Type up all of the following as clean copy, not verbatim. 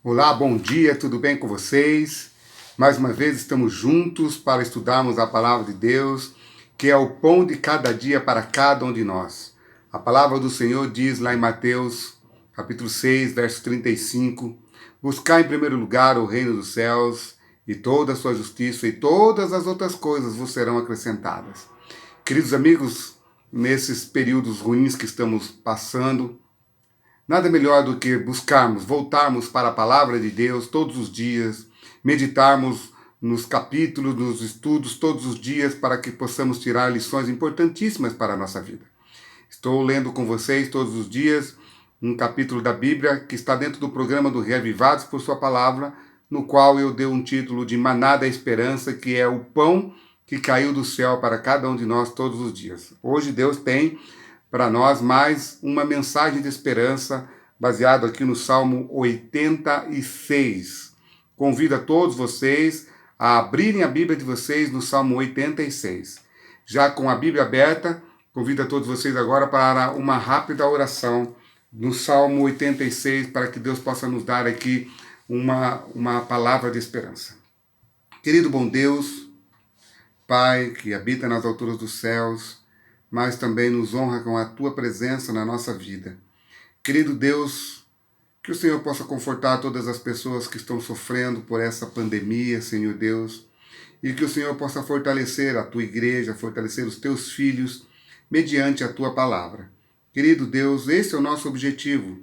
Olá, bom dia, tudo bem com vocês? Mais uma vez estamos juntos para estudarmos a palavra de Deus, que é o pão de cada dia para cada um de nós. A palavra do Senhor diz lá em Mateus, capítulo 6, verso 35, buscar em primeiro lugar o reino dos céus e toda a sua justiça e todas as outras coisas vos serão acrescentadas. Queridos amigos, nesses períodos ruins que estamos passando, nada melhor do que buscarmos, voltarmos para a palavra de Deus todos os dias, meditarmos nos capítulos, nos estudos todos os dias, para que possamos tirar lições importantíssimas para a nossa vida. Estou lendo com vocês todos os dias um capítulo da Bíblia que está dentro do programa do Reavivados por Sua Palavra, no qual eu dei um título de Maná da Esperança, que é o pão que caiu do céu para cada um de nós todos os dias. Hoje Deus tem para nós mais uma mensagem de esperança, baseado aqui no Salmo 86. Convido a todos vocês a abrirem a Bíblia de vocês no Salmo 86. Já com a Bíblia aberta, convido a todos vocês agora para uma rápida oração no Salmo 86, para que Deus possa nos dar aqui uma palavra de esperança. Querido bom Deus, Pai que habita nas alturas dos céus, mas também nos honra com a Tua presença na nossa vida. Querido Deus, que o Senhor possa confortar todas as pessoas que estão sofrendo por essa pandemia, Senhor Deus, e que o Senhor possa fortalecer a Tua igreja, fortalecer os Teus filhos, mediante a Tua palavra. Querido Deus, esse é o nosso objetivo,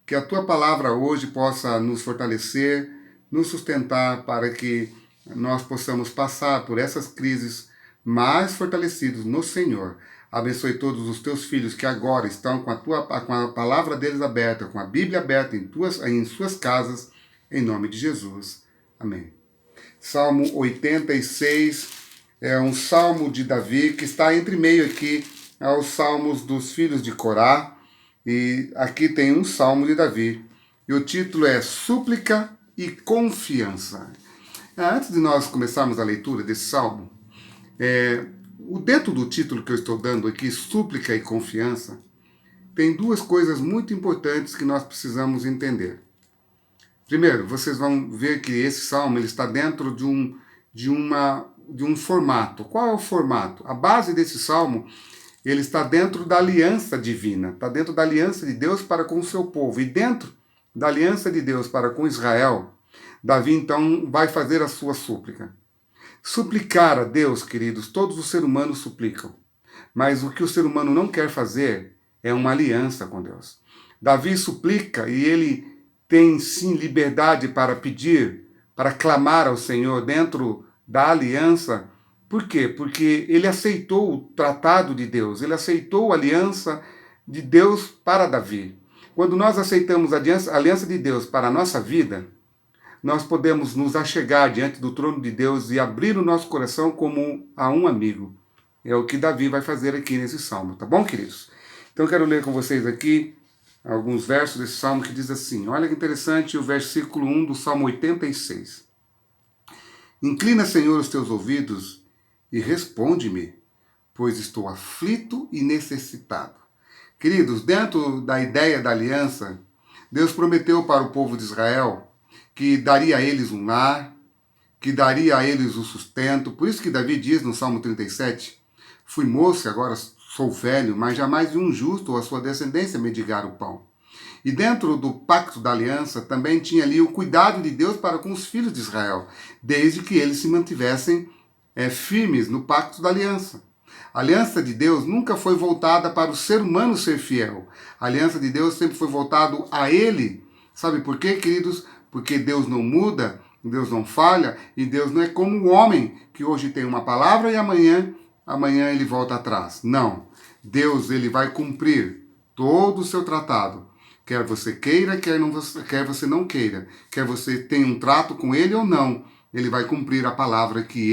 que a Tua palavra hoje possa nos fortalecer, nos sustentar para que nós possamos passar por essas crises mais fortalecidos no Senhor. Abençoe todos os teus filhos que agora estão com a palavra deles aberta, com a Bíblia aberta em suas casas, em nome de Jesus. Amém. Salmo 86 é um salmo de Davi que está entre meio aqui aos salmos dos filhos de Corá. E aqui tem um salmo de Davi. E o título é Súplica e Confiança. Antes de nós começarmos a leitura desse salmo, dentro do título que eu estou dando aqui, Súplica e Confiança, tem duas coisas muito importantes que nós precisamos entender. Primeiro, vocês vão ver que esse salmo ele está dentro de um formato. Qual é o formato? A base desse salmo ele está dentro da aliança divina, está dentro da aliança de Deus para com o seu povo. E dentro da aliança de Deus para com Israel, Davi então vai fazer a sua súplica. Suplicar a Deus, queridos, todos os seres humanos suplicam. Mas o que o ser humano não quer fazer é uma aliança com Deus. Davi suplica e ele tem sim liberdade para pedir, para clamar ao Senhor dentro da aliança. Por quê? Porque ele aceitou o tratado de Deus, ele aceitou a aliança de Deus para Davi. Quando nós aceitamos a aliança de Deus para a nossa vida, nós podemos nos achegar diante do trono de Deus e abrir o nosso coração como a um amigo. É o que Davi vai fazer aqui nesse salmo, tá bom, queridos? Então eu quero ler com vocês aqui alguns versos desse salmo que diz assim, olha que interessante o versículo 1 do Salmo 86. Inclina, Senhor, os teus ouvidos e responde-me, pois estou aflito e necessitado. Queridos, dentro da ideia da aliança, Deus prometeu para o povo de Israel que daria a eles um lar, que daria a eles o sustento. Por isso que Davi diz no Salmo 37, fui moço e agora sou velho, mas jamais vi um justo ou a sua descendência mendigar o pão. E dentro do pacto da aliança também tinha ali o cuidado de Deus para com os filhos de Israel, desde que eles se mantivessem firmes no pacto da aliança. A aliança de Deus nunca foi voltada para o ser humano ser fiel. A aliança de Deus sempre foi voltada a Ele. Sabe por quê, queridos? Porque Deus não muda, Deus não falha, e Deus não é como o homem, que hoje tem uma palavra e amanhã ele volta atrás. Não. Deus ele vai cumprir todo o seu tratado. Quer você queira, quer você não queira. Quer você tenha um trato com ele ou não. Ele vai cumprir a palavra que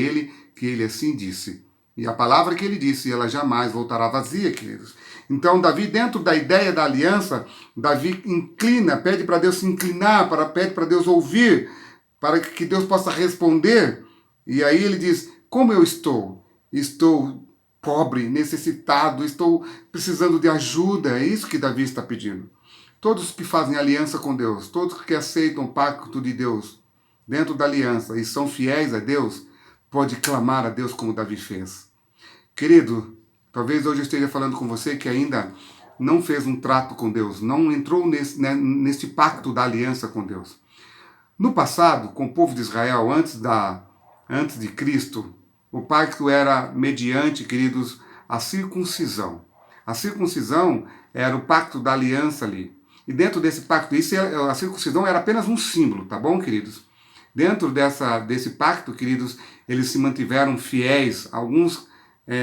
ele assim disse. E a palavra que ele disse, ela jamais voltará vazia, queridos. Então, Davi, dentro da ideia da aliança, Davi inclina, pede para Deus se inclinar, pede para Deus ouvir, para que Deus possa responder. E aí ele diz, como eu estou? Estou pobre, necessitado, estou precisando de ajuda. É isso que Davi está pedindo. Todos que fazem aliança com Deus, todos que aceitam o pacto de Deus dentro da aliança e são fiéis a Deus, pode clamar a Deus como Davi fez. Querido, talvez hoje eu esteja falando com você que ainda não fez um trato com Deus, não entrou nesse pacto da aliança com Deus. No passado, com o povo de Israel, antes de Cristo, o pacto era mediante, queridos, a circuncisão. A circuncisão era o pacto da aliança ali. E dentro desse pacto, a circuncisão era apenas um símbolo, tá bom, queridos? Dentro desse pacto, queridos, eles se mantiveram fiéis. Alguns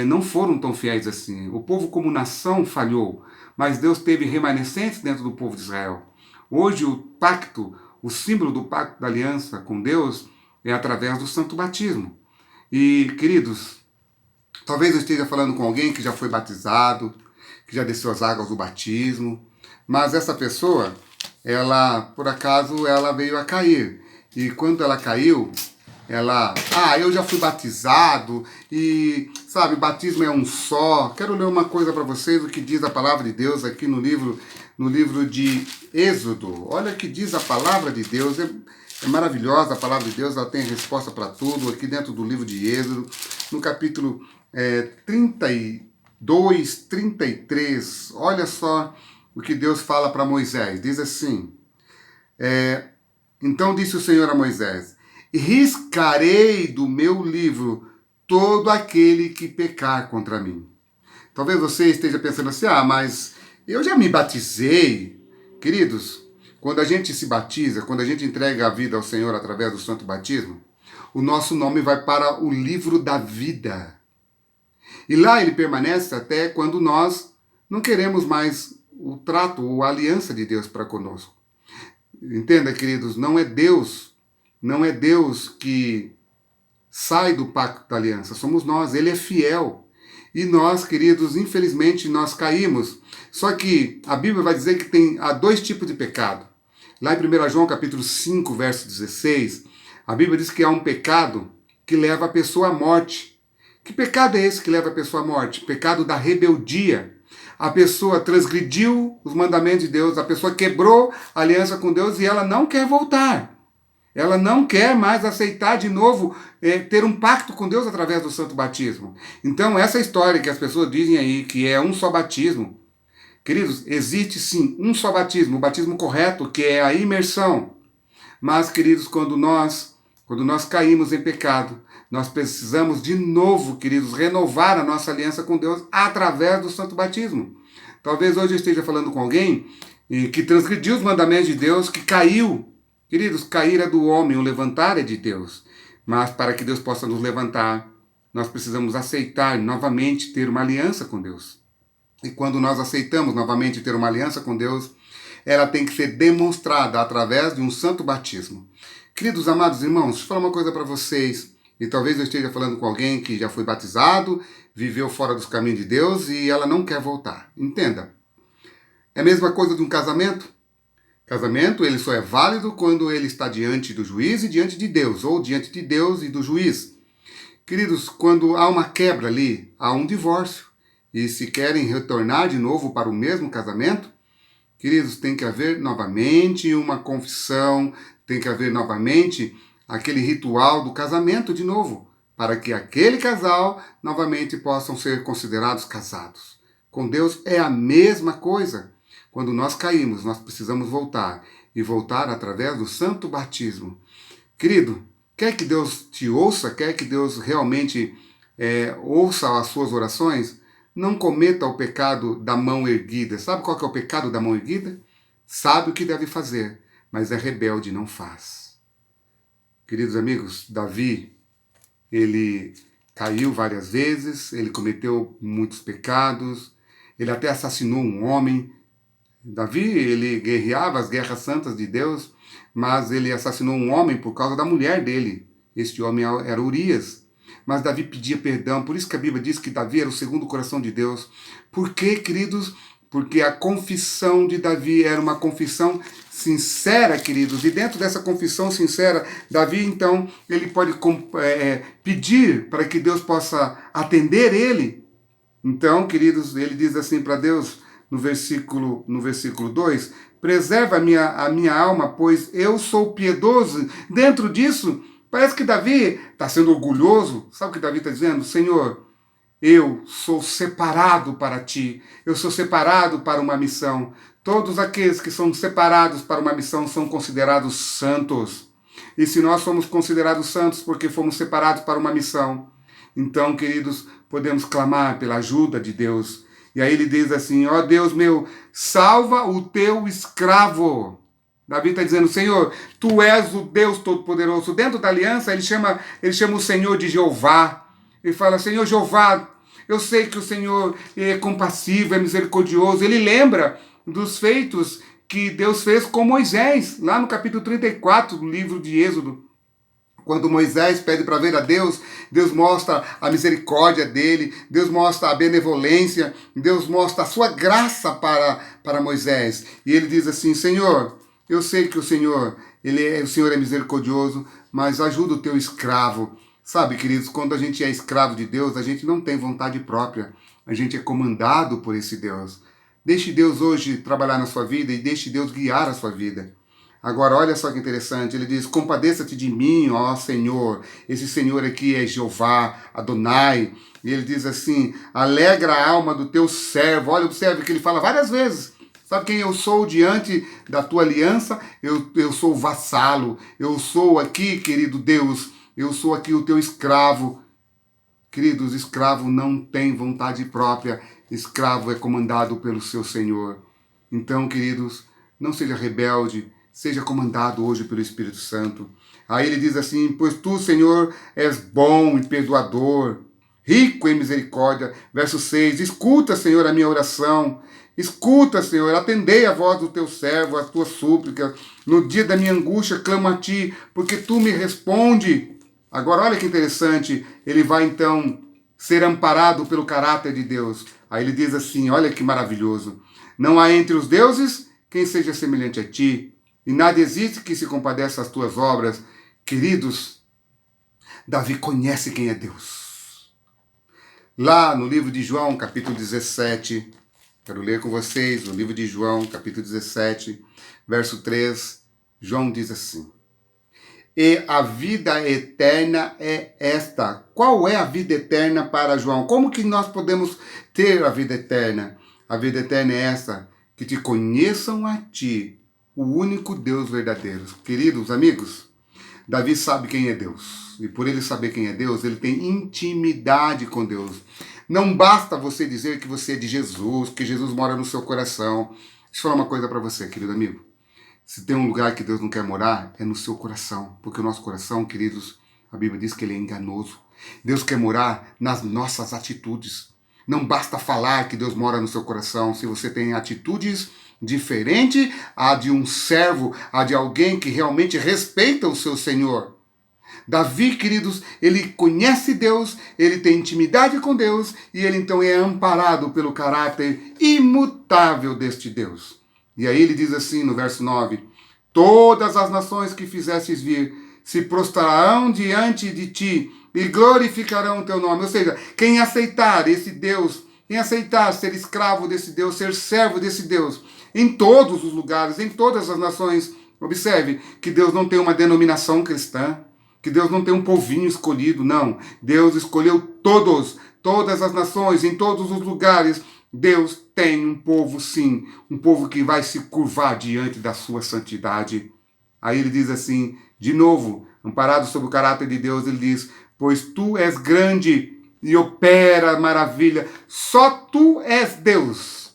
não foram tão fiéis assim. O povo como nação falhou, mas Deus teve remanescentes dentro do povo de Israel. Hoje o pacto, o símbolo do pacto da aliança com Deus é através do santo batismo. E, queridos, talvez eu esteja falando com alguém que já foi batizado, que já desceu as águas do batismo, mas essa pessoa, por acaso, ela veio a cair. E quando ela caiu, eu já fui batizado e, sabe, batismo é um só. Quero ler uma coisa para vocês, o que diz a palavra de Deus aqui no livro de Êxodo. Olha o que diz a palavra de Deus, é maravilhosa a palavra de Deus, ela tem resposta para tudo, aqui dentro do livro de Êxodo, no capítulo 32, 33, olha só o que Deus fala para Moisés, diz assim, então disse o Senhor a Moisés, riscarei do meu livro todo aquele que pecar contra mim. Talvez você esteja pensando assim, mas eu já me batizei. Queridos, quando a gente se batiza, quando a gente entrega a vida ao Senhor através do santo batismo, o nosso nome vai para o livro da vida. E lá ele permanece até quando nós não queremos mais o trato ou a aliança de Deus para conosco. Entenda, queridos, não é Deus que sai do pacto da aliança, somos nós, ele é fiel. E nós, queridos, infelizmente nós caímos. Só que a Bíblia vai dizer que há dois tipos de pecado. Lá em 1 João capítulo 5, verso 16, a Bíblia diz que há um pecado que leva a pessoa à morte. Que pecado é esse que leva a pessoa à morte? Pecado da rebeldia. A pessoa transgrediu os mandamentos de Deus, a pessoa quebrou a aliança com Deus e ela não quer voltar. Ela não quer mais aceitar de novo ter um pacto com Deus através do santo batismo. Então essa história que as pessoas dizem aí, que é um só batismo, queridos, existe sim um só batismo, o batismo correto, que é a imersão. Mas, queridos, quando nós caímos em pecado, nós precisamos de novo, queridos, renovar a nossa aliança com Deus através do santo batismo. Talvez hoje eu esteja falando com alguém que transgrediu os mandamentos de Deus, que caiu. Queridos, cair é do homem, o levantar é de Deus. Mas para que Deus possa nos levantar, nós precisamos aceitar novamente ter uma aliança com Deus. E quando nós aceitamos novamente ter uma aliança com Deus, ela tem que ser demonstrada através de um santo batismo. Queridos amados irmãos, deixa eu falar uma coisa para vocês. E talvez eu esteja falando com alguém que já foi batizado, viveu fora dos caminhos de Deus e ela não quer voltar. Entenda. É a mesma coisa de um casamento. Casamento, ele só é válido quando ele está diante do juiz e diante de Deus, ou diante de Deus e do juiz. Queridos, quando há uma quebra ali, há um divórcio. E se querem retornar de novo para o mesmo casamento, queridos, tem que haver novamente uma confissão, tem que haver novamente aquele ritual do casamento de novo, para que aquele casal novamente possam ser considerados casados. Com Deus é a mesma coisa. Quando nós caímos, nós precisamos voltar, e voltar através do santo batismo. Querido, quer que Deus te ouça, quer que Deus realmente ouça as suas orações? Não cometa o pecado da mão erguida. Sabe qual que é o pecado da mão erguida? Sabe o que deve fazer, mas é rebelde e não faz. Queridos amigos, Davi, ele caiu várias vezes, ele cometeu muitos pecados, ele até assassinou um homem. Davi, ele guerreava as guerras santas de Deus, mas ele assassinou um homem por causa da mulher dele. Este homem era Urias. Mas Davi pedia perdão, por isso que a Bíblia diz que Davi era o segundo coração de Deus. Por quê, queridos? Porque a confissão de Davi era uma confissão sincera, queridos. E dentro dessa confissão sincera, Davi, então, ele pode pedir para que Deus possa atender ele. Então, queridos, ele diz assim para Deus, no versículo 2, preserva a minha alma, pois eu sou piedoso. Dentro disso, parece que Davi está sendo orgulhoso. Sabe o que Davi está dizendo? Senhor, eu sou separado para ti, eu sou separado para uma missão. Todos aqueles que são separados para uma missão são considerados santos. E se nós somos considerados santos porque fomos separados para uma missão, então, queridos, podemos clamar pela ajuda de Deus. E aí ele diz assim, ó Deus meu, salva o teu escravo. Davi está dizendo, Senhor, tu és o Deus Todo-Poderoso. Dentro da aliança, ele chama o Senhor de Jeová. Ele fala, Senhor Jeová, eu sei que o Senhor é compassivo, é misericordioso. Ele lembra dos feitos que Deus fez com Moisés, lá no capítulo 34 do livro de Êxodo. Quando Moisés pede para ver a Deus, Deus mostra a misericórdia dele, Deus mostra a benevolência, Deus mostra a sua graça para Moisés. E ele diz assim, Senhor, eu sei que o Senhor é misericordioso, mas ajuda o teu escravo. Sabe, queridos, quando a gente é escravo de Deus, a gente não tem vontade própria. A gente é comandado por esse Deus. Deixe Deus hoje trabalhar na sua vida e deixe Deus guiar a sua vida. Agora, olha só que interessante, ele diz, compadeça-te de mim, ó Senhor. Esse Senhor aqui é Jeová, Adonai. E ele diz assim, alegra a alma do teu servo. Olha, observe que ele fala várias vezes. Sabe quem eu sou diante da tua aliança? Eu sou o vassalo. Eu sou aqui, querido Deus, eu sou aqui o teu escravo. Queridos, escravo não tem vontade própria. Escravo é comandado pelo seu Senhor. Então, queridos, não seja rebelde. Seja comandado hoje pelo Espírito Santo. Aí ele diz assim, pois tu, Senhor, és bom e perdoador, rico em misericórdia. Verso 6, escuta, Senhor, a minha oração. Escuta, Senhor, atendei a voz do teu servo, as tuas súplicas. No dia da minha angústia, clamo a ti, porque tu me responde. Agora, olha que interessante, ele vai então ser amparado pelo caráter de Deus. Aí ele diz assim, olha que maravilhoso. Não há entre os deuses quem seja semelhante a ti, e nada existe que se compadeça às tuas obras. Queridos, Davi conhece quem é Deus. Lá no livro de João, capítulo 17, quero ler com vocês, no livro de João, capítulo 17, verso 3, João diz assim, e a vida eterna é esta. Qual é a vida eterna para João? Como que nós podemos ter a vida eterna? A vida eterna é esta, que te conheçam a ti, o único Deus verdadeiro. Queridos amigos, Davi sabe quem é Deus. E por ele saber quem é Deus, ele tem intimidade com Deus. Não basta você dizer que você é de Jesus, que Jesus mora no seu coração. Deixa eu falar uma coisa para você, querido amigo. Se tem um lugar que Deus não quer morar, é no seu coração. Porque o nosso coração, queridos, a Bíblia diz que ele é enganoso. Deus quer morar nas nossas atitudes. Não basta falar que Deus mora no seu coração. Se você tem atitudes diferente a de um servo, a de alguém que realmente respeita o seu Senhor. Davi, queridos, ele conhece Deus, ele tem intimidade com Deus e ele então é amparado pelo caráter imutável deste Deus. E aí ele diz assim no verso 9, todas as nações que fizestes vir se prostrarão diante de ti e glorificarão o teu nome. Ou seja, quem aceitar esse Deus, quem aceitar ser escravo desse Deus, ser servo desse Deus, em todos os lugares, em todas as nações. Observe que Deus não tem uma denominação cristã, que Deus não tem um povinho escolhido, não. Deus escolheu todas as nações, em todos os lugares. Deus tem um povo, sim, um povo que vai se curvar diante da sua santidade. Aí ele diz assim, de novo, amparado sob o caráter de Deus, ele diz, pois tu és grande e opera maravilha, só tu és Deus.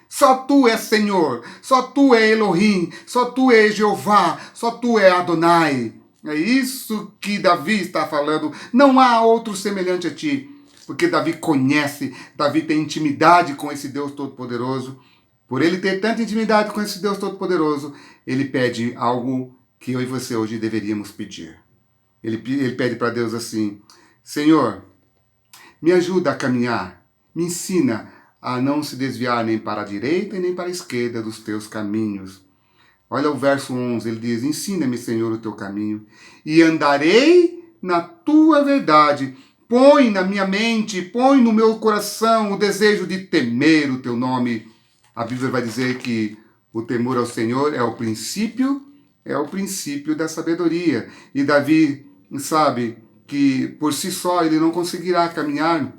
Só tu és Senhor, só tu é Elohim, só tu é Jeová, só tu é Adonai. É isso que Davi está falando. Não há outro semelhante a ti. Porque Davi conhece, Davi tem intimidade com esse Deus Todo-Poderoso. Por ele ter tanta intimidade com esse Deus Todo-Poderoso, ele pede algo que eu e você hoje deveríamos pedir. Ele pede para Deus assim, Senhor, me ajuda a caminhar, me ensina a não se desviar nem para a direita e nem para a esquerda dos teus caminhos. Olha o verso 11, ele diz, ensina-me, Senhor, o teu caminho, e andarei na tua verdade. Põe na minha mente, põe no meu coração o desejo de temer o teu nome. A Bíblia vai dizer que o temor ao Senhor é o princípio da sabedoria. E Davi sabe que por si só ele não conseguirá caminhar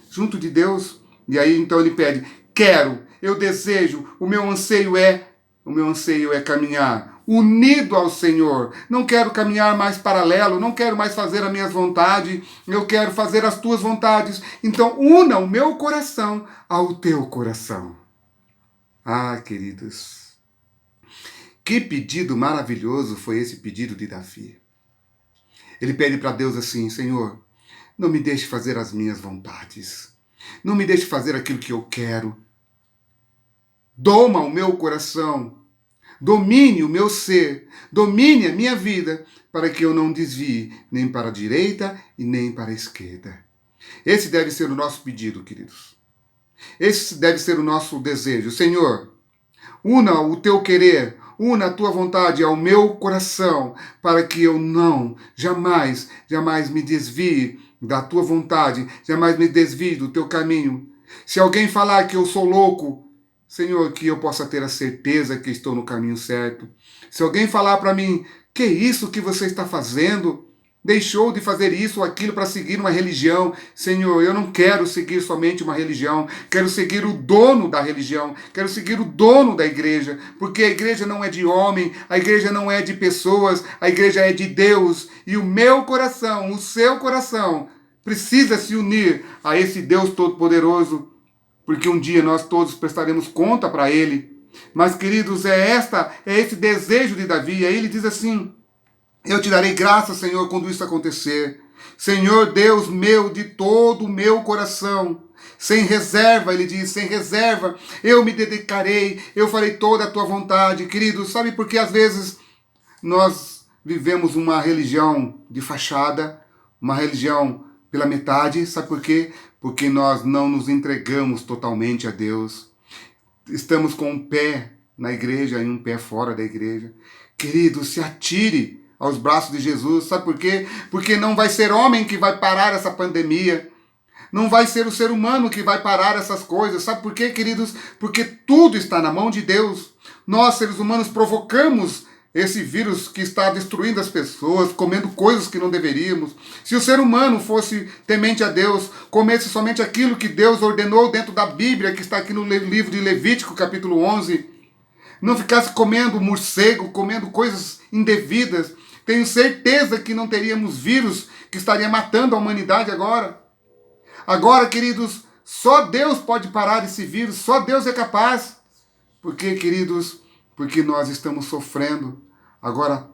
junto de Deus. E aí então ele pede: quero, eu desejo, o meu anseio é caminhar unido ao Senhor. Não quero caminhar mais paralelo, não quero mais fazer as minhas vontades, eu quero fazer as tuas vontades. Então una o meu coração ao teu coração. Ah, queridos, que pedido maravilhoso foi esse pedido de Davi. Ele pede para Deus assim: Senhor, não me deixe fazer as minhas vontades. Não me deixe fazer aquilo que eu quero. Doma o meu coração. Domine o meu ser. Domine a minha vida, para que eu não desvie nem para a direita e nem para a esquerda. Esse deve ser o nosso pedido, queridos. Esse deve ser o nosso desejo. Senhor, una o teu querer, una a tua vontade ao meu coração, para que eu jamais me desvie da tua vontade, jamais me desvie do teu caminho. Se alguém falar que eu sou louco, Senhor, que eu possa ter a certeza que estou no caminho certo. Se alguém falar para mim: que isso que você está fazendo? Deixou de fazer isso ou aquilo para seguir uma religião. Senhor, eu não quero seguir somente uma religião, quero seguir o dono da religião, quero seguir o dono da igreja, porque a igreja não é de homem, a igreja não é de pessoas, a igreja é de Deus. E o meu coração, o seu coração, precisa se unir a esse Deus Todo-Poderoso, porque um dia nós todos prestaremos conta para Ele. Mas, queridos, é esse desejo de Davi. Aí ele diz assim: eu te darei graça, Senhor, quando isso acontecer. Senhor Deus meu, de todo o meu coração, sem reserva, ele diz, sem reserva, eu me dedicarei, eu farei toda a tua vontade. Queridos, sabe por que às vezes nós vivemos uma religião de fachada, uma religião pela metade? Sabe por quê? Porque nós não nos entregamos totalmente a Deus. Estamos com um pé na igreja e um pé fora da igreja. Querido, se atire aos braços de Jesus. Sabe por quê? Porque não vai ser homem que vai parar essa pandemia. Não vai ser o ser humano que vai parar essas coisas. Sabe por quê, queridos? Porque tudo está na mão de Deus. Nós, seres humanos, provocamos esse vírus que está destruindo as pessoas, comendo coisas que não deveríamos. Se o ser humano fosse temente a Deus, comesse somente aquilo que Deus ordenou dentro da Bíblia, que está aqui no livro de Levítico, capítulo 11, não ficasse comendo morcego, comendo coisas indevidas, tenho certeza que não teríamos vírus que estaria matando a humanidade agora. Agora, queridos, só Deus pode parar esse vírus, só Deus é capaz. Por quê, queridos? Porque nós estamos sofrendo. Agora,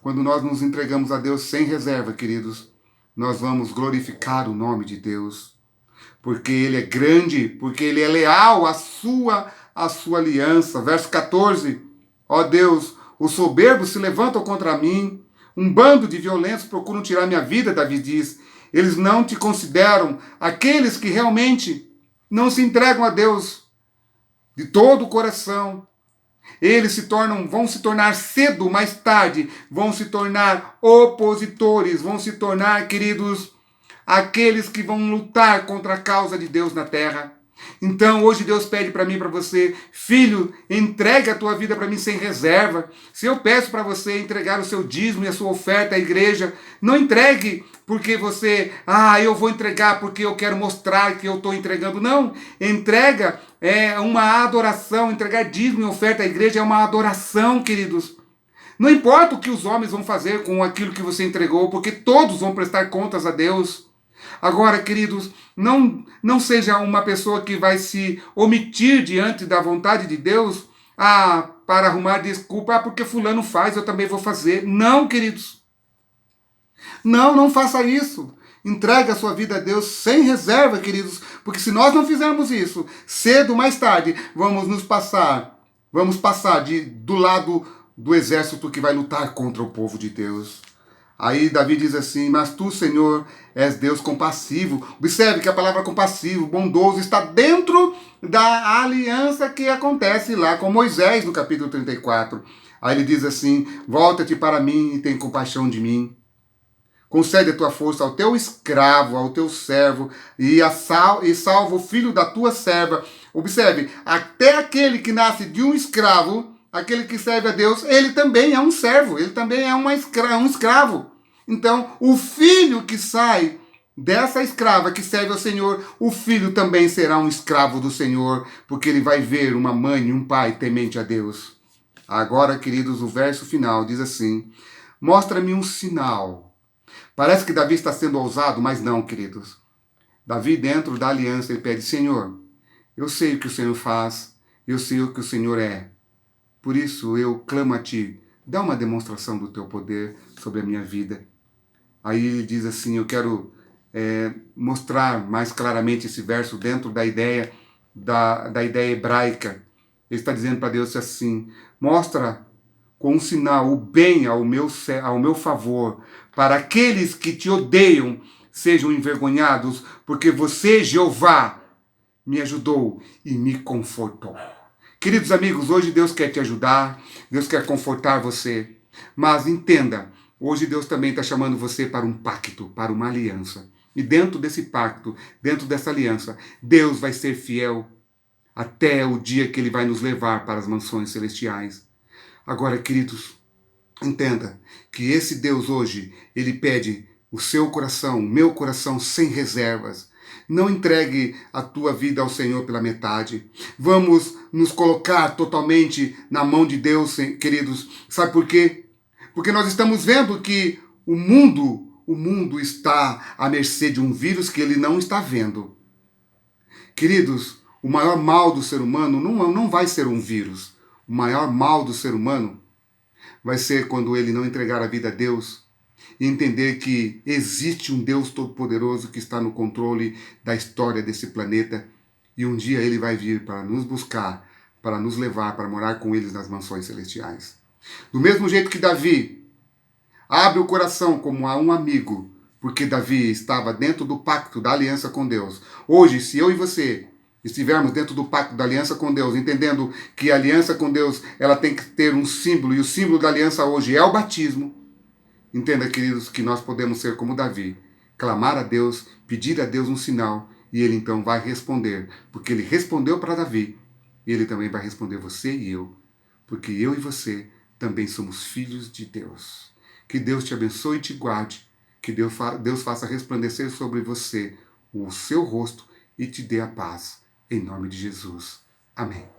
quando nós nos entregamos a Deus sem reserva, queridos, nós vamos glorificar o nome de Deus. Porque Ele é grande, porque Ele é leal à sua aliança. Verso 14. Ó Deus, os soberbos se levantam contra mim. Um bando de violentos procuram tirar minha vida, Davi diz. Eles não te consideram aqueles que realmente não se entregam a Deus de todo o coração. Eles vão se tornar cedo, mais tarde, vão se tornar opositores, vão se tornar, queridos, aqueles que vão lutar contra a causa de Deus na terra. Então hoje Deus pede para mim e para você: filho, entregue a tua vida para mim sem reserva. Se eu peço para você entregar o seu dízimo e a sua oferta à igreja, não entregue porque você, eu vou entregar porque eu quero mostrar que eu estou entregando. Não, entrega é uma adoração. Entregar dízimo e oferta à igreja é uma adoração, queridos. Não importa o que os homens vão fazer com aquilo que você entregou, porque todos vão prestar contas a Deus. Agora, queridos, não seja uma pessoa que vai se omitir diante da vontade de Deus para arrumar desculpa, porque fulano faz, eu também vou fazer. Não, queridos. Não faça isso. Entregue a sua vida a Deus sem reserva, queridos, porque se nós não fizermos isso, cedo ou mais tarde, vamos passar do lado do exército que vai lutar contra o povo de Deus. Aí Davi diz assim: mas tu, Senhor, és Deus compassivo. Observe que a palavra compassivo, bondoso, está dentro da aliança que acontece lá com Moisés no capítulo 34. Aí ele diz assim: volta-te para mim e tem compaixão de mim. Concede a tua força ao teu escravo, ao teu servo, e salva o filho da tua serva, Observe, até aquele que nasce de um escravo, aquele que serve a Deus, ele também é um servo, ele também é um escravo. Então, o filho que sai dessa escrava que serve ao Senhor, o filho também será um escravo do Senhor, porque ele vai ver uma mãe e um pai temente a Deus. Agora, queridos, o verso final diz assim: mostra-me um sinal. Parece que Davi está sendo ousado, mas não, queridos. Davi, dentro da aliança, ele pede: Senhor, eu sei o que o Senhor faz, eu sei o que o Senhor é. Por isso eu clamo a ti, dá uma demonstração do teu poder sobre a minha vida. Aí ele diz assim: eu quero mostrar mais claramente esse verso dentro da ideia da ideia hebraica. Ele está dizendo para Deus assim: mostra com um sinal o bem ao meu favor, para aqueles que te odeiam sejam envergonhados, porque você, Jeová, me ajudou e me confortou. Queridos amigos, hoje Deus quer te ajudar, Deus quer confortar você, mas entenda, hoje Deus também está chamando você para um pacto, para uma aliança. E dentro desse pacto, dentro dessa aliança, Deus vai ser fiel até o dia que Ele vai nos levar para as mansões celestiais. Agora, queridos, entenda que esse Deus hoje, Ele pede o seu coração, o meu coração sem reservas. Não entregue a tua vida ao Senhor pela metade. Vamos nos colocar totalmente na mão de Deus, queridos. Sabe por quê? Porque nós estamos vendo que o mundo está à mercê de um vírus que ele não está vendo. Queridos, o maior mal do ser humano não vai ser um vírus. O maior mal do ser humano vai ser quando ele não entregar a vida a Deus e entender que existe um Deus Todo-Poderoso que está no controle da história desse planeta e um dia ele vai vir para nos buscar, para nos levar, para morar com eles nas mansões celestiais. Do mesmo jeito que Davi abre o coração como a um amigo, porque Davi estava dentro do pacto da aliança com Deus. Hoje, se eu e você estivermos dentro do pacto da aliança com Deus, entendendo que a aliança com Deus ela tem que ter um símbolo, e o símbolo da aliança hoje é o batismo, entenda, queridos, que nós podemos ser como Davi, clamar a Deus, pedir a Deus um sinal, e ele então vai responder, porque ele respondeu para Davi, e ele também vai responder você e eu, porque eu e você também somos filhos de Deus. Que Deus te abençoe e te guarde, que Deus faça resplandecer sobre você o seu rosto e te dê a paz. Em nome de Jesus. Amém.